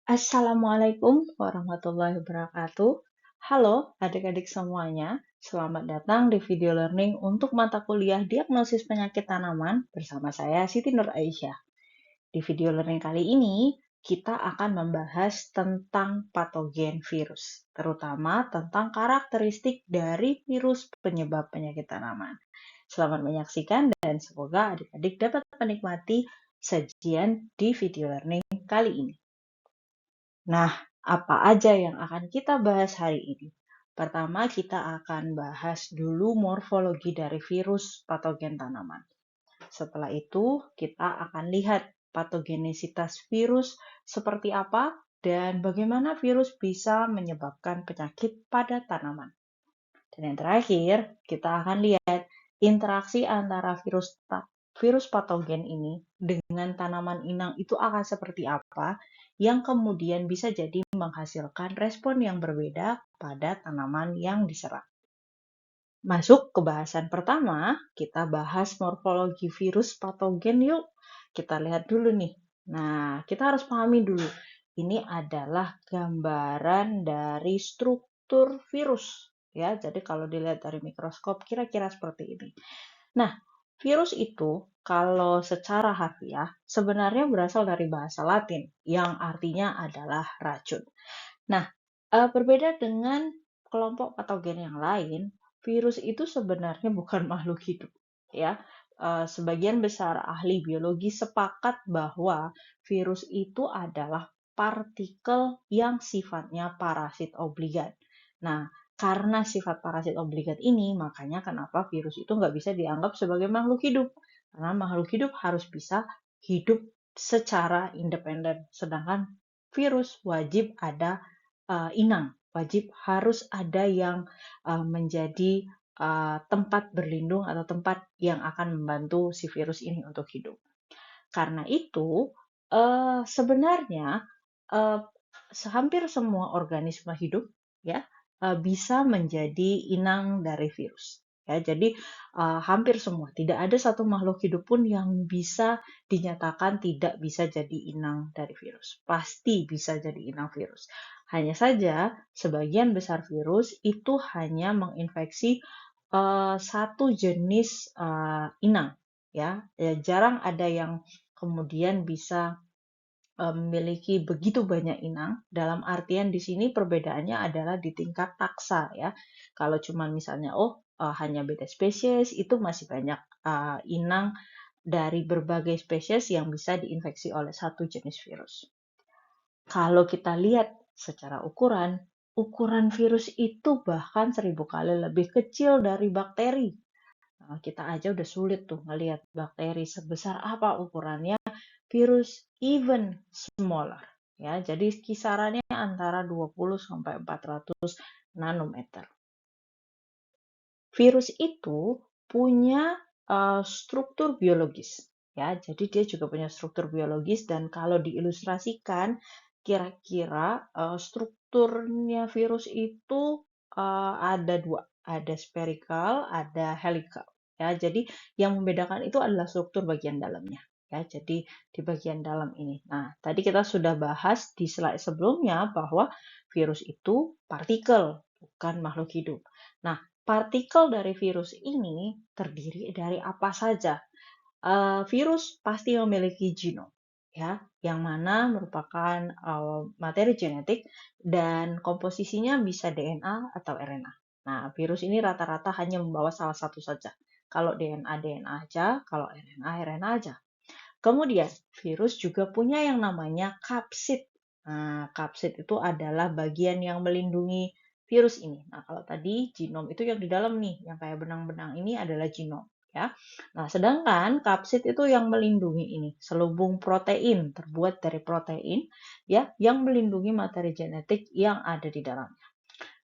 Assalamualaikum warahmatullahi wabarakatuh. Halo adik-adik semuanya, selamat datang di video learning untuk mata kuliah Diagnosis Penyakit Tanaman bersama saya Siti Nur Aisyah. Di video learning kali ini, kita akan membahas tentang patogen virus, terutama tentang karakteristik dari virus penyebab penyakit tanaman. Selamat menyaksikan dan semoga adik-adik dapat menikmati sajian di video learning kali ini. Nah, apa aja yang akan kita bahas hari ini? Pertama, kita akan bahas dulu morfologi dari virus patogen tanaman. Setelah itu, kita akan lihat patogenesitas virus seperti apa dan bagaimana virus bisa menyebabkan penyakit pada tanaman. Dan yang terakhir, kita akan lihat interaksi antara virus patogen ini dengan tanaman inang itu akan seperti apa, yang kemudian bisa jadi menghasilkan respon yang berbeda pada tanaman yang diserang. Masuk ke bahasan pertama, kita bahas morfologi virus patogen yuk. Kita lihat dulu nih. Nah, kita harus pahami dulu. Ini adalah gambaran dari struktur virus. Ya, jadi kalau dilihat dari mikroskop kira-kira seperti ini. Nah, virus itu kalau secara harfiah sebenarnya berasal dari bahasa Latin yang artinya adalah racun. Nah, berbeda dengan kelompok patogen yang lain, virus itu sebenarnya bukan makhluk hidup, ya. Sebagian besar ahli biologi sepakat bahwa virus itu adalah partikel yang sifatnya parasit obligat. Nah, karena sifat parasit obligat ini, makanya kenapa virus itu nggak bisa dianggap sebagai makhluk hidup. Karena makhluk hidup harus bisa hidup secara independen, sedangkan virus wajib ada inang, wajib harus ada yang menjadi tempat berlindung atau tempat yang akan membantu si virus ini untuk hidup. Karena itu, sebenarnya uh, hampir semua organisme hidup ya bisa menjadi inang dari virus. Ya, jadi hampir semua, tidak ada satu makhluk hidup pun yang bisa dinyatakan tidak bisa jadi inang dari virus. Pasti bisa jadi inang virus. Hanya saja sebagian besar virus itu hanya menginfeksi satu jenis inang. Ya, jarang ada yang kemudian bisa memiliki begitu banyak inang. Dalam artian di sini perbedaannya adalah di tingkat taksa ya. Kalau cuma misalnya hanya beda spesies itu masih banyak inang dari berbagai spesies yang bisa diinfeksi oleh satu jenis virus. Kalau kita lihat secara ukuran virus itu bahkan 1000 kali lebih kecil dari bakteri. Nah, kita aja udah sulit tuh ngelihat bakteri sebesar apa ukurannya, virus even smaller. Ya, jadi kisarannya antara 20 sampai 400 nanometer. Virus itu punya struktur biologis. Ya, jadi dia juga punya struktur biologis dan kalau diilustrasikan kira-kira strukturnya virus itu ada dua, ada spherical, ada helical. Ya, jadi yang membedakan itu adalah struktur bagian dalamnya. Ya, jadi di bagian dalam ini. Nah, tadi kita sudah bahas di slide sebelumnya bahwa virus itu partikel, bukan makhluk hidup. Nah, partikel dari virus ini terdiri dari apa saja? Virus pasti memiliki genom, ya, yang mana merupakan materi genetik dan komposisinya bisa DNA atau RNA. Nah, virus ini rata-rata hanya membawa salah satu saja. Kalau DNA, DNA aja, kalau RNA, RNA aja. Kemudian, virus juga punya yang namanya kapsid. Nah, kapsid itu adalah bagian yang melindungi virus ini. Nah, kalau tadi genom itu yang di dalam nih, yang kayak benang-benang ini adalah genom. Ya. Nah, sedangkan kapsid itu yang melindungi ini, selubung protein terbuat dari protein ya, yang melindungi materi genetik yang ada di dalamnya.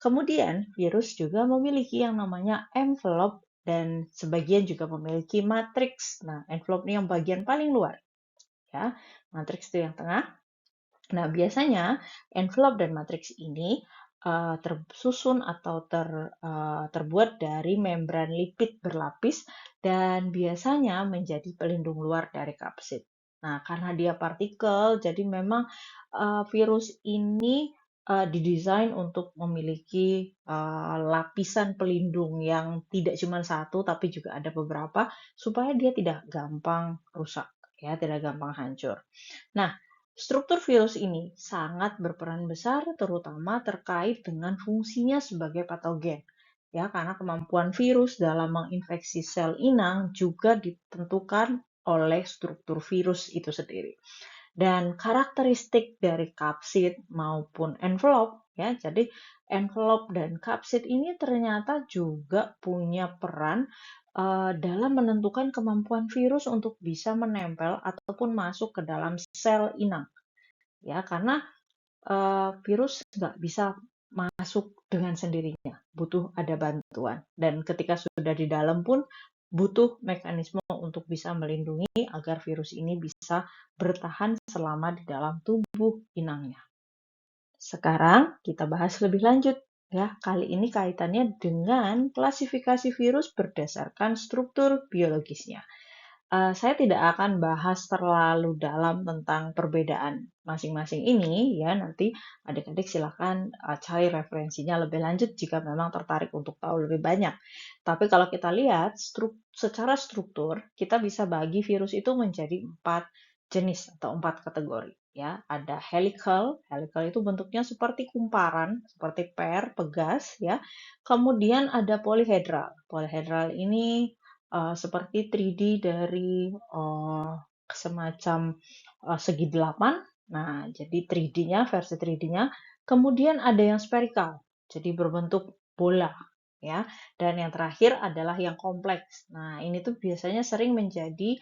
Kemudian, virus juga memiliki yang namanya envelope dan sebagian juga memiliki matriks. Nah, envelope ini yang bagian paling luar. Ya, matriks itu yang tengah. Nah, biasanya envelope dan matriks ini tersusun atau terbuat dari membran lipid berlapis dan biasanya menjadi pelindung luar dari kapsid. Nah, karena dia partikel, jadi memang virus ini didesain untuk memiliki lapisan pelindung yang tidak cuma satu, tapi juga ada beberapa, supaya dia tidak gampang rusak, ya, tidak gampang hancur. Nah, struktur virus ini sangat berperan besar, terutama terkait dengan fungsinya sebagai patogen. Ya, karena kemampuan virus dalam menginfeksi sel inang juga ditentukan oleh struktur virus itu sendiri. Dan karakteristik dari kapsid maupun envelope, ya, jadi envelope dan kapsid ini ternyata juga punya peran dalam menentukan kemampuan virus untuk bisa menempel ataupun masuk ke dalam sel inang, ya, karena virus nggak bisa masuk dengan sendirinya, butuh ada bantuan. Dan ketika sudah di dalam pun butuh mekanisme untuk bisa melindungi agar virus ini bisa bertahan selama di dalam tubuh inangnya. Sekarang kita bahas lebih lanjut. Ya, kali ini kaitannya dengan klasifikasi virus berdasarkan struktur biologisnya. Saya tidak akan bahas terlalu dalam tentang perbedaan masing-masing ini ya, nanti adik-adik silakan cari referensinya lebih lanjut jika memang tertarik untuk tahu lebih banyak. Tapi kalau kita lihat secara struktur, kita bisa bagi virus itu menjadi 4 jenis atau 4 kategori ya. Ada helical, helical itu bentuknya seperti kumparan, seperti pegas ya. Kemudian ada polyhedral. Polyhedral ini seperti 3D dari semacam segi 8. Nah, jadi 3D-nya, versi 3D-nya. Kemudian ada yang spherical, jadi berbentuk bola, ya. Dan yang terakhir adalah yang kompleks. Nah, ini tuh biasanya sering menjadi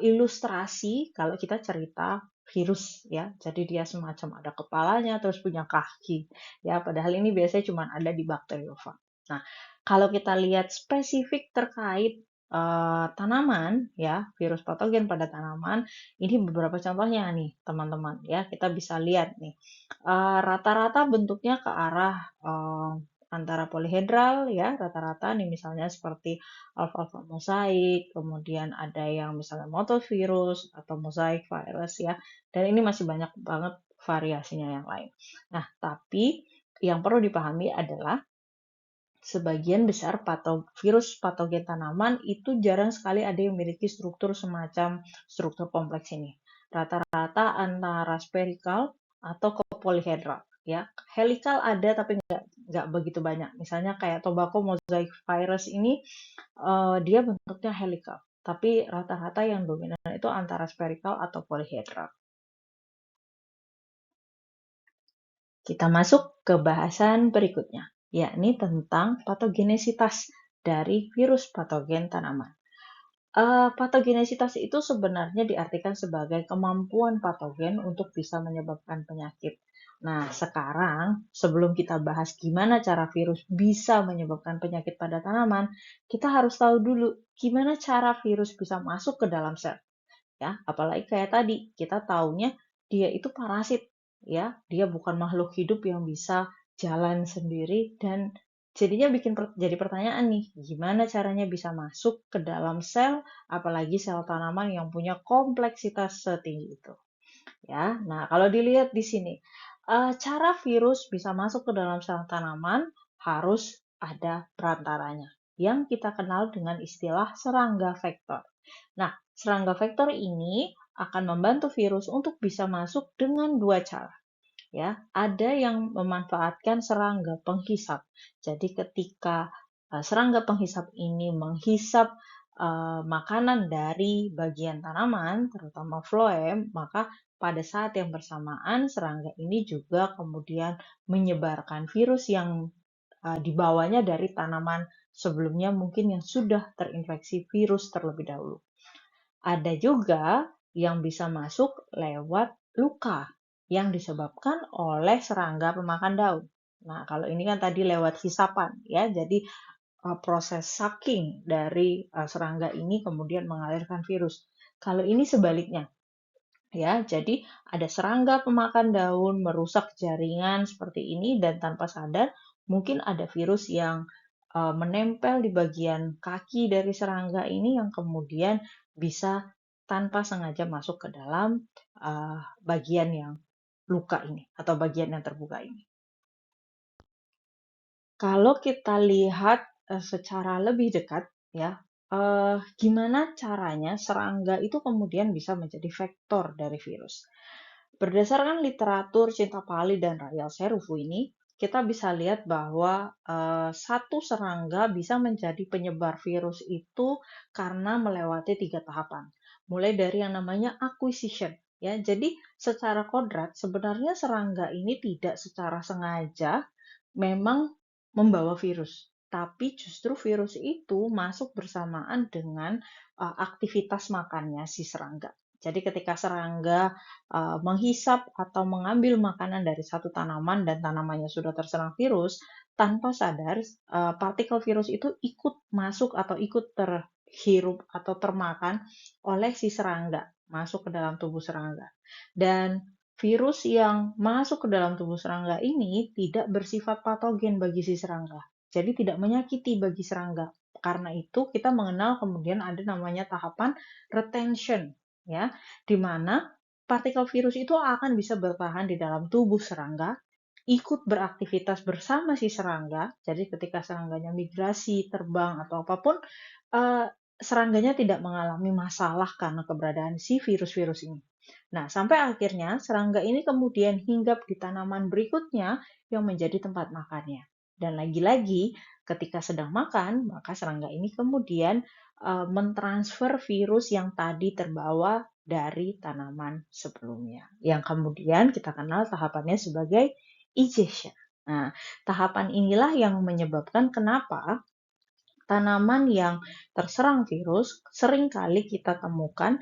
ilustrasi kalau kita cerita virus, ya. Jadi dia semacam ada kepalanya, terus punya kaki, ya. Padahal ini biasanya cuma ada di bakteriofag. Nah, kalau kita lihat spesifik terkait tanaman, ya, virus patogen pada tanaman, ini beberapa contohnya nih, teman-teman, ya, kita bisa lihat nih, rata-rata bentuknya ke arah antara polyhedral, ya, rata-rata nih misalnya seperti alfalfa mosaik, kemudian ada yang misalnya motovirus atau mosaik virus, ya, dan ini masih banyak banget variasinya yang lain. Nah, tapi yang perlu dipahami adalah sebagian besar virus patogen tanaman itu jarang sekali ada yang memiliki struktur semacam struktur kompleks ini. Rata-rata antara spherical atau polyhedral. Ya, helical ada tapi nggak begitu banyak. Misalnya kayak tobacco mosaic virus ini dia bentuknya helical, tapi rata-rata yang dominan itu antara spherical atau polyhedral. Kita masuk ke bahasan berikutnya, yakni tentang patogenesitas dari virus patogen tanaman. Patogenesitas itu sebenarnya diartikan sebagai kemampuan patogen untuk bisa menyebabkan penyakit. Nah, sekarang sebelum kita bahas gimana cara virus bisa menyebabkan penyakit pada tanaman, kita harus tahu dulu gimana cara virus bisa masuk ke dalam sel. Ya, apalagi kayak tadi, kita taunya dia itu parasit, ya. Dia bukan makhluk hidup yang bisa jalan sendiri dan jadinya jadi pertanyaan nih, gimana caranya bisa masuk ke dalam sel, apalagi sel tanaman yang punya kompleksitas setinggi itu. Ya, nah kalau dilihat di sini, cara virus bisa masuk ke dalam sel tanaman harus ada perantaranya, yang kita kenal dengan istilah serangga vektor. Nah, serangga vektor ini akan membantu virus untuk bisa masuk dengan dua cara. Ya, ada yang memanfaatkan serangga penghisap. Jadi ketika serangga penghisap ini menghisap makanan dari bagian tanaman, terutama floem, maka pada saat yang bersamaan serangga ini juga kemudian menyebarkan virus yang dibawanya dari tanaman sebelumnya mungkin yang sudah terinfeksi virus terlebih dahulu. Ada juga yang bisa masuk lewat luka yang disebabkan oleh serangga pemakan daun. Nah, kalau ini kan tadi lewat hisapan ya. Jadi proses sucking dari serangga ini kemudian mengalirkan virus. Kalau ini sebaliknya ya. Jadi ada serangga pemakan daun merusak jaringan seperti ini dan tanpa sadar mungkin ada virus yang menempel di bagian kaki dari serangga ini yang kemudian bisa tanpa sengaja masuk ke dalam bagian yang luka ini atau bagian yang terbuka ini. Kalau kita lihat secara lebih dekat, ya, gimana caranya serangga itu kemudian bisa menjadi vektor dari virus? Berdasarkan literatur Cinta Pali dan Rayal Serufu ini, kita bisa lihat bahwa satu serangga bisa menjadi penyebar virus itu karena melewati 3 tahapan. Mulai dari yang namanya acquisition, ya. Jadi secara kodrat sebenarnya serangga ini tidak secara sengaja memang membawa virus, tapi justru virus itu masuk bersamaan dengan aktivitas makannya si serangga. Jadi ketika serangga menghisap atau mengambil makanan dari satu tanaman dan tanamannya sudah terserang virus, tanpa sadar partikel virus itu ikut masuk atau ikut terhirup atau termakan oleh si serangga, masuk ke dalam tubuh serangga. Dan virus yang masuk ke dalam tubuh serangga ini tidak bersifat patogen bagi si serangga. Jadi tidak menyakiti bagi serangga. Karena itu kita mengenal kemudian ada namanya tahapan retention, ya, di mana partikel virus itu akan bisa bertahan di dalam tubuh serangga, ikut beraktivitas bersama si serangga. Jadi ketika serangganya migrasi, terbang atau apapun, eh, serangganya tidak mengalami masalah karena keberadaan si virus-virus ini. Nah, sampai akhirnya serangga ini kemudian hinggap di tanaman berikutnya yang menjadi tempat makannya. Dan lagi-lagi, ketika sedang makan, maka serangga ini kemudian mentransfer virus yang tadi terbawa dari tanaman sebelumnya. Yang kemudian kita kenal tahapannya sebagai egestion. Nah, tahapan inilah yang menyebabkan kenapa tanaman yang terserang virus seringkali kita temukan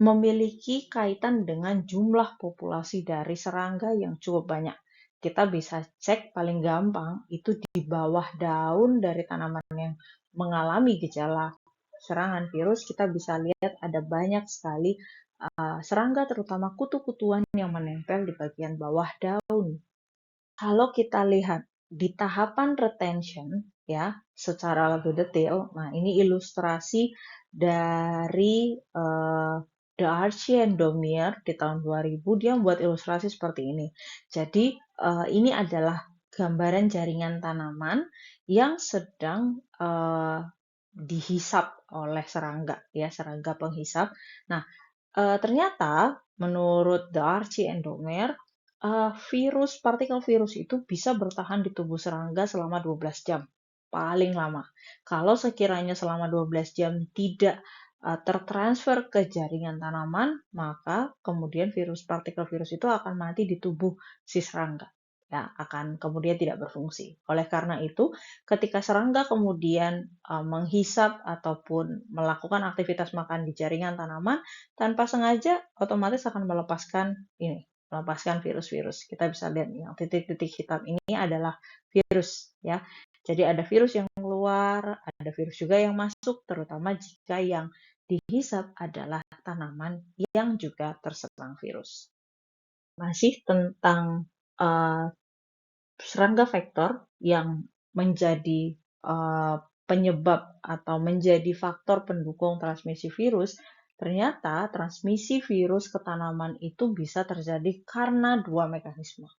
memiliki kaitan dengan jumlah populasi dari serangga yang cukup banyak. Kita bisa cek paling gampang itu di bawah daun dari tanaman yang mengalami gejala serangan virus, kita bisa lihat ada banyak sekali serangga, terutama kutu-kutuan yang menempel di bagian bawah daun. Kalau kita lihat di tahapan retention, ya, secara lebih detail, nah ini ilustrasi dari The Archie and Domier di tahun 2000, dia membuat ilustrasi seperti ini. Jadi ini adalah gambaran jaringan tanaman yang sedang dihisap oleh serangga, ya, serangga penghisap. Nah, ternyata menurut The Archie and Domier, partikel virus itu bisa bertahan di tubuh serangga selama 12 jam, paling lama. Kalau sekiranya selama 12 jam tidak tertransfer ke jaringan tanaman, maka kemudian partikel virus itu akan mati di tubuh si serangga. Ya, akan kemudian tidak berfungsi. Oleh karena itu, ketika serangga kemudian menghisap ataupun melakukan aktivitas makan di jaringan tanaman, tanpa sengaja otomatis akan melepaskan virus-virus. Kita bisa lihat yang titik-titik hitam ini adalah virus, ya. Jadi ada virus yang keluar, ada virus juga yang masuk, terutama jika yang dihisap adalah tanaman yang juga terserang virus. Masih tentang serangga vektor yang menjadi penyebab atau menjadi faktor pendukung transmisi virus, ternyata transmisi virus ke tanaman itu bisa terjadi karena 2 mekanisme.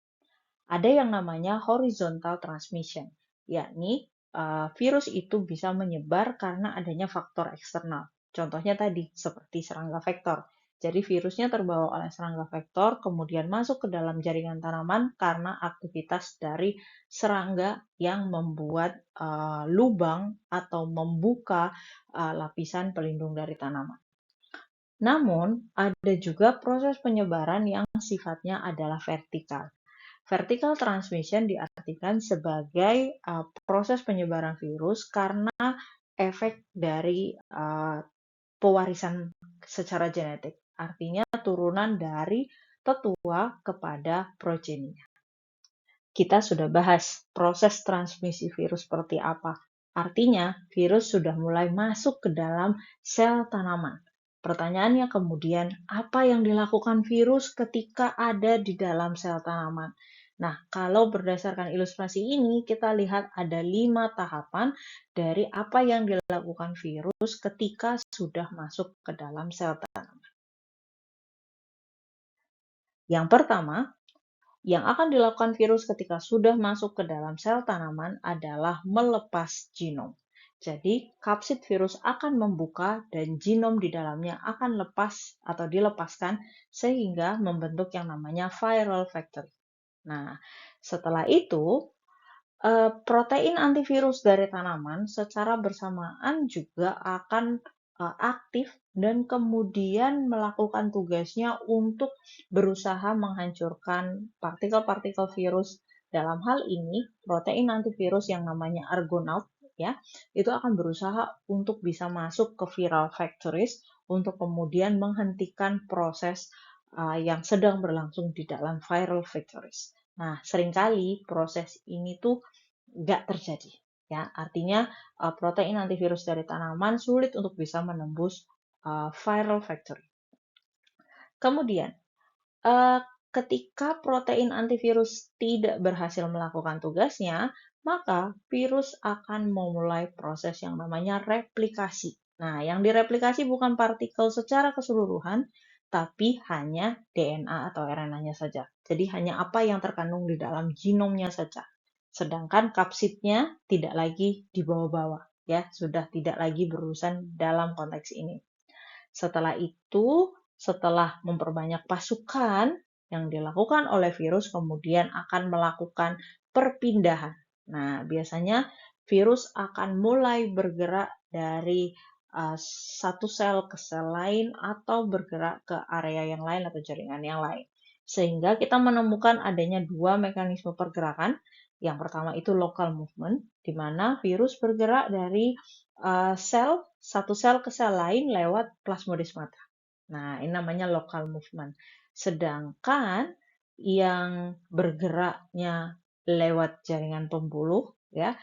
Ada yang namanya horizontal transmission, yakni virus itu bisa menyebar karena adanya faktor eksternal. Contohnya tadi, seperti serangga vektor. Jadi virusnya terbawa oleh serangga vektor, kemudian masuk ke dalam jaringan tanaman karena aktivitas dari serangga yang membuat lubang atau membuka lapisan pelindung dari tanaman. Namun, ada juga proses penyebaran yang sifatnya adalah vertikal. Vertical transmission diartikan sebagai proses penyebaran virus karena efek dari pewarisan secara genetik. Artinya turunan dari tetua kepada progeninya. Kita sudah bahas proses transmisi virus seperti apa. Artinya, virus sudah mulai masuk ke dalam sel tanaman. Pertanyaannya kemudian, apa yang dilakukan virus ketika ada di dalam sel tanaman? Nah, kalau berdasarkan ilustrasi ini, kita lihat ada 5 tahapan dari apa yang dilakukan virus ketika sudah masuk ke dalam sel tanaman. Yang pertama, yang akan dilakukan virus ketika sudah masuk ke dalam sel tanaman adalah melepas genom. Jadi, kapsid virus akan membuka dan genom di dalamnya akan lepas atau dilepaskan sehingga membentuk yang namanya viral vector. Nah, setelah itu, protein antivirus dari tanaman secara bersamaan juga akan aktif dan kemudian melakukan tugasnya untuk berusaha menghancurkan partikel-partikel virus. Dalam hal ini, protein antivirus yang namanya Argonaut ya, itu akan berusaha untuk bisa masuk ke viral vectories untuk kemudian menghentikan proses yang sedang berlangsung di dalam viral vectories. Nah, seringkali proses ini tuh nggak terjadi. Ya, artinya protein antivirus dari tanaman sulit untuk bisa menembus viral vector. Kemudian, eh, ketika protein antivirus tidak berhasil melakukan tugasnya, maka virus akan memulai proses yang namanya replikasi. Nah, yang direplikasi bukan partikel secara keseluruhan, tapi hanya DNA atau RNA-nya saja. Jadi hanya apa yang terkandung di dalam genomnya saja. Sedangkan kapsidnya tidak lagi dibawa-bawa, ya, sudah tidak lagi berurusan dalam konteks ini. Setelah itu, setelah memperbanyak pasukan yang dilakukan oleh virus, kemudian akan melakukan perpindahan. Nah, biasanya virus akan mulai bergerak dari satu sel ke sel lain atau bergerak ke area yang lain atau jaringan yang lain. Sehingga kita menemukan adanya dua mekanisme pergerakan. Yang pertama itu local movement, di mana virus bergerak dari satu sel ke sel lain lewat plasmodesmata. Nah, ini namanya local movement. Sedangkan yang bergeraknya lewat jaringan pembuluh, ya,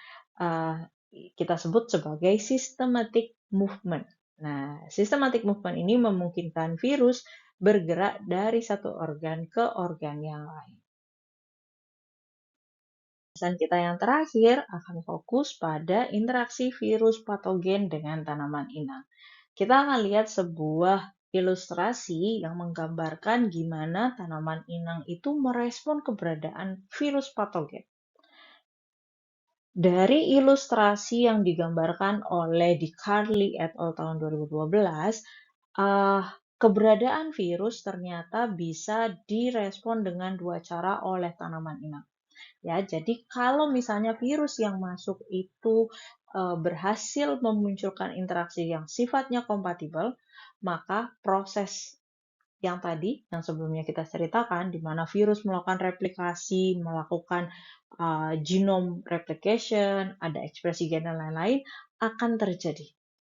kita sebut sebagai systematic movement. Nah, systematic movement ini memungkinkan virus bergerak dari satu organ ke organ yang lain. Pembahasan kita yang terakhir akan fokus pada interaksi virus patogen dengan tanaman inang. Kita akan lihat sebuah ilustrasi yang menggambarkan gimana tanaman inang itu merespon keberadaan virus patogen. Dari ilustrasi yang digambarkan oleh Di Carli et al. Tahun 2012, keberadaan virus ternyata bisa direspon dengan dua cara oleh tanaman inang. Ya, jadi kalau misalnya virus yang masuk itu berhasil memunculkan interaksi yang sifatnya kompatibel, maka proses yang tadi, yang sebelumnya kita ceritakan, di mana virus melakukan replikasi, melakukan genome replication, ada ekspresi gen dan lain-lain, akan terjadi.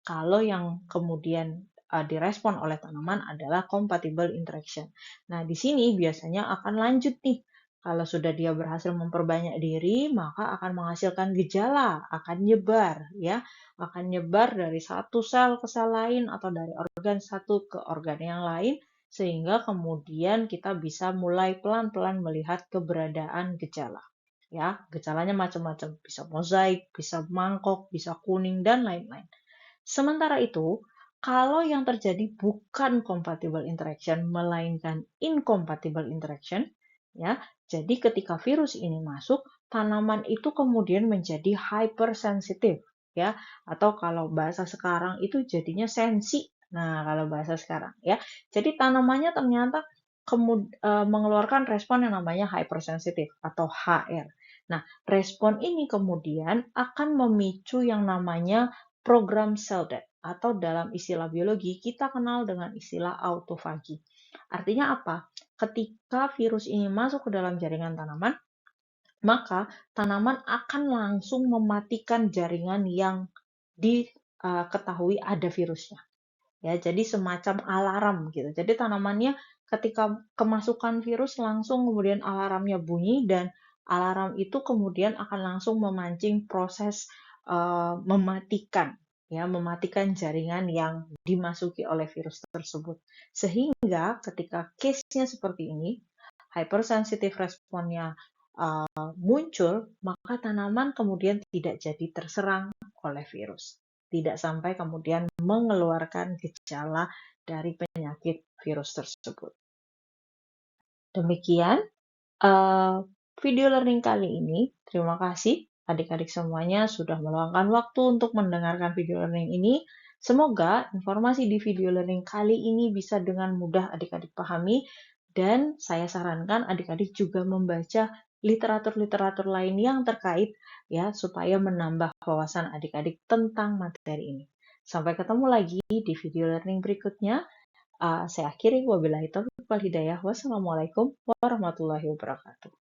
Kalau yang kemudian direspon oleh tanaman adalah compatible interaction. Nah, di sini biasanya akan lanjut nih. Kalau sudah dia berhasil memperbanyak diri, maka akan menghasilkan gejala, akan nyebar, ya, akan nyebar dari satu sel ke sel lain atau dari organ satu ke organ yang lain, sehingga kemudian kita bisa mulai pelan-pelan melihat keberadaan gejala. Ya, gejalanya macam-macam, bisa mozaik, bisa mangkok, bisa kuning dan lain-lain. Sementara itu, kalau yang terjadi bukan compatible interaction, melainkan incompatible interaction, ya, jadi ketika virus ini masuk, tanaman itu kemudian menjadi hypersensitif, ya, atau kalau bahasa sekarang itu jadinya sensi. Nah, kalau bahasa sekarang, ya, jadi tanamannya ternyata mengeluarkan respon yang namanya hypersensitif atau HR. Nah, respon ini kemudian akan memicu yang namanya program cell death, atau dalam istilah biologi kita kenal dengan istilah autofagi. Artinya apa? Ketika virus ini masuk ke dalam jaringan tanaman, maka tanaman akan langsung mematikan jaringan yang diketahui ada virusnya. Ya, jadi semacam alarm gitu. Jadi tanamannya ketika kemasukan virus langsung kemudian alarmnya bunyi dan alarm itu kemudian akan langsung memancing proses mematikan, ya, mematikan jaringan yang dimasuki oleh virus tersebut. Sehingga ketika case-nya seperti ini, hypersensitive responnya muncul, maka tanaman kemudian tidak jadi terserang oleh virus. Tidak sampai kemudian mengeluarkan gejala dari penyakit virus tersebut. Demikian video learning kali ini. Terima kasih adik-adik semuanya sudah meluangkan waktu untuk mendengarkan video learning ini. Semoga informasi di video learning kali ini bisa dengan mudah adik-adik pahami, dan saya sarankan adik-adik juga membaca literatur-literatur lain yang terkait ya, supaya menambah wawasan adik-adik tentang materi ini. Sampai ketemu lagi di video learning berikutnya. Saya akhiri, wabillahi taufiq wal hidayah. Wassalamualaikum warahmatullahi wabarakatuh.